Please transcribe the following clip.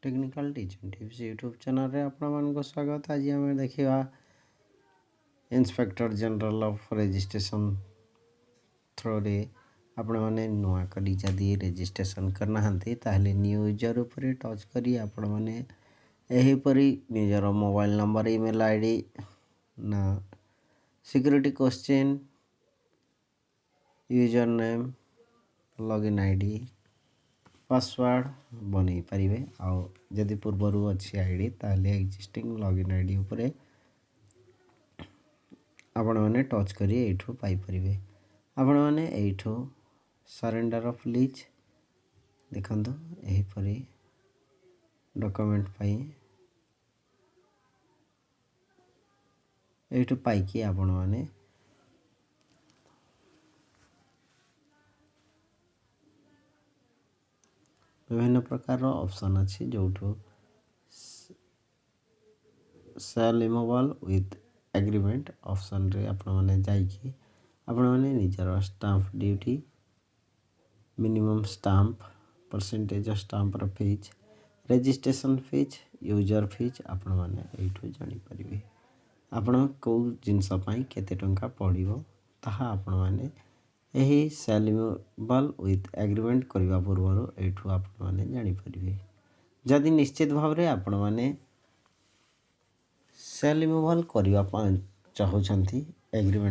Technical teaching tips YouTube channel रे आपको स्वागत। आज आम देखा inspector general of registration through रे आपण मैंने नुआ करी जदि रजिस्ट्रेशन करना ताहले न्यू यूजर उपरे टच करी आपण मैंने एहीपरी निजर मोबाइल नंबर ईमेल आईडी ना security question user name login ID password बनै पारिबे। आउ जदि पूर्वर अच्छी आईडी ताले एक्जिस्टिंग लॉगिन आईडी उपरे आपण मैंने टच करी एठू पाई परिबे। आपण मैंने एठू सरेंडर ऑफ लीज देखंतु एही परी डॉक्यूमेंट पाई एठू पाई कि आपण मैंने विभिन्न प्रकार ऑप्शन अच्छी जो sale immovable with agreement option रे आपण माने जाइकी आपण माने निजर stamp duty minimum stamp percentage of stamp रो fees registration fees user fees आपण माने एठू जानि परिबे। आपण को जिंस पई केते टंका पड़िबो ताहा आपण माने एही सेल इमोबल विथ एग्रीमेंट करबा पूर्व एठू आपण माने जानि परिबे। जदि निश्चित भाव रे आपण माने सेल इमोबल करबा चाहूछंती एग्रीमेंट